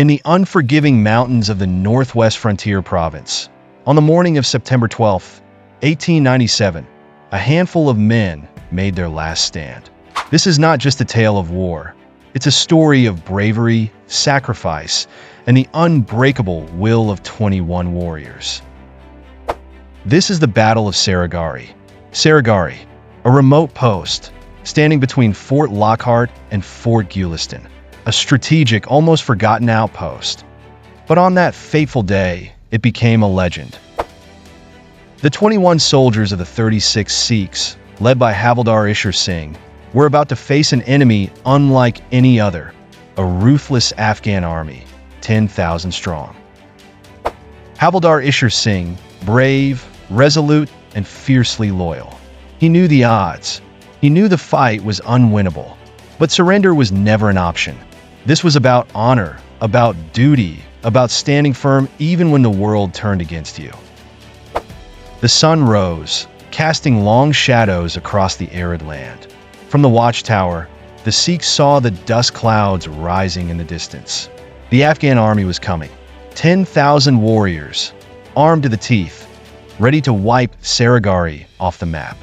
In the unforgiving mountains of the northwest frontier province, on the morning of September 12, 1897, a handful of men made their last stand. This is not just a tale of war. It's a story of bravery, sacrifice, and the unbreakable will of 21 warriors. This is the Battle of Saragarhi. Saragarhi, a remote post standing between Fort Lockhart and Fort Gulistan, a strategic, almost forgotten outpost. But on that fateful day, it became a legend. The 21 soldiers of the 36 Sikhs, led by Havildar Ishar Singh, were about to face an enemy unlike any other, a ruthless Afghan army, 10,000 strong. Havildar Ishar Singh, brave, resolute, and fiercely loyal. He knew the odds. He knew the fight was unwinnable, but surrender was never an option. This was about honor, about duty, about standing firm even when the world turned against you. The sun rose, casting long shadows across the arid land. From the watchtower, the Sikhs saw the dust clouds rising in the distance. The Afghan army was coming. 10,000 warriors, armed to the teeth, ready to wipe Saragarhi off the map.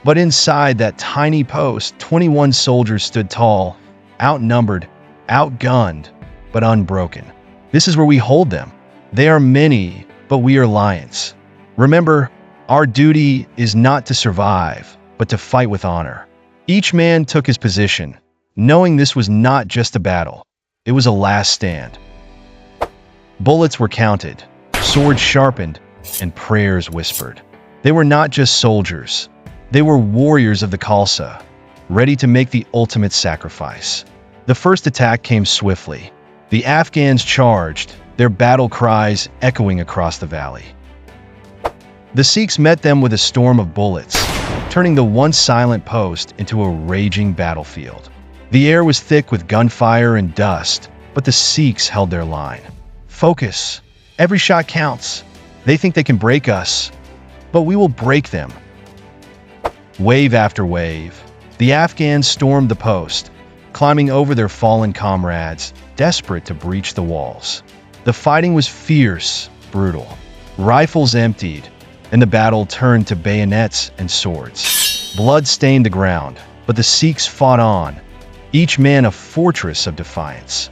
But inside that tiny post, 21 soldiers stood tall, outnumbered, outgunned, but unbroken. This is where we hold them. They are many, but we are lions. Remember, our duty is not to survive, but to fight with honor. Each man took his position, knowing this was not just a battle. It was a last stand. Bullets were counted, swords sharpened, and prayers whispered. They were not just soldiers. They were warriors of the Khalsa, ready to make the ultimate sacrifice. The first attack came swiftly. The Afghans charged, their battle cries echoing across the valley. The Sikhs met them with a storm of bullets, turning the once silent post into a raging battlefield. The air was thick with gunfire and dust, but the Sikhs held their line. Focus. Every shot counts. They think they can break us, but we will break them. Wave after wave, the Afghans stormed the post, climbing over their fallen comrades, desperate to breach the walls. The fighting was fierce, brutal. Rifles emptied, and the battle turned to bayonets and swords. Blood stained the ground, but the Sikhs fought on, each man a fortress of defiance.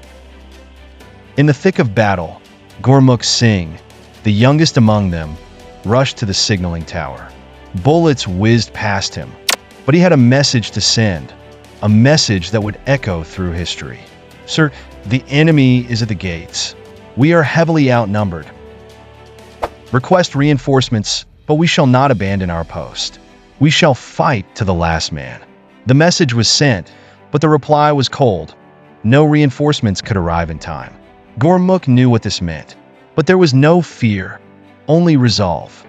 In the thick of battle, Gurmukh Singh, the youngest among them, rushed to the signaling tower. Bullets whizzed past him, but he had a message to send, a message that would echo through history. Sir, the enemy is at the gates. We are heavily outnumbered. Request reinforcements, but we shall not abandon our post. We shall fight to the last man. The message was sent, but the reply was cold. No reinforcements could arrive in time. Gurmukh knew what this meant, but there was no fear, only resolve.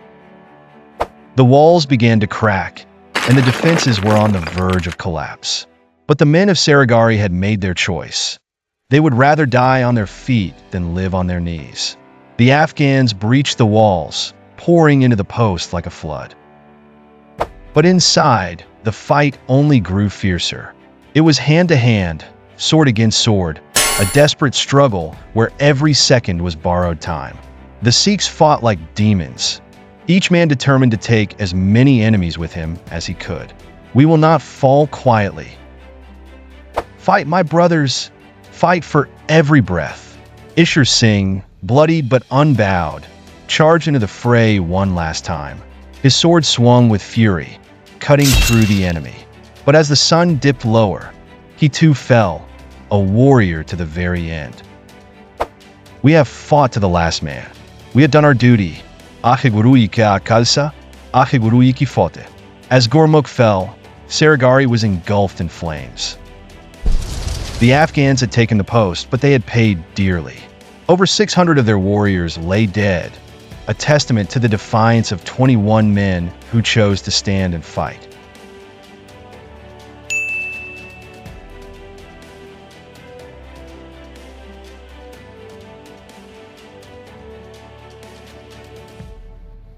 The walls began to crack, and the defenses were on the verge of collapse. But the men of Saragarhi had made their choice. They would rather die on their feet than live on their knees. The Afghans breached the walls, pouring into the post like a flood. But inside, the fight only grew fiercer. It was hand-to-hand, sword against sword, a desperate struggle where every second was borrowed time. The Sikhs fought like demons, each man determined to take as many enemies with him as he could. We will not fall quietly. Fight, my brothers. Fight for every breath. Ishar Singh, bloody but unbowed, charged into the fray one last time. His sword swung with fury, cutting through the enemy. But as the sun dipped lower, he too fell, a warrior to the very end. We have fought to the last man. We have done our duty. As Gurmukh fell, Saragarhi was engulfed in flames. The Afghans had taken the post, but they had paid dearly. Over 600 of their warriors lay dead, a testament to the defiance of 21 men who chose to stand and fight.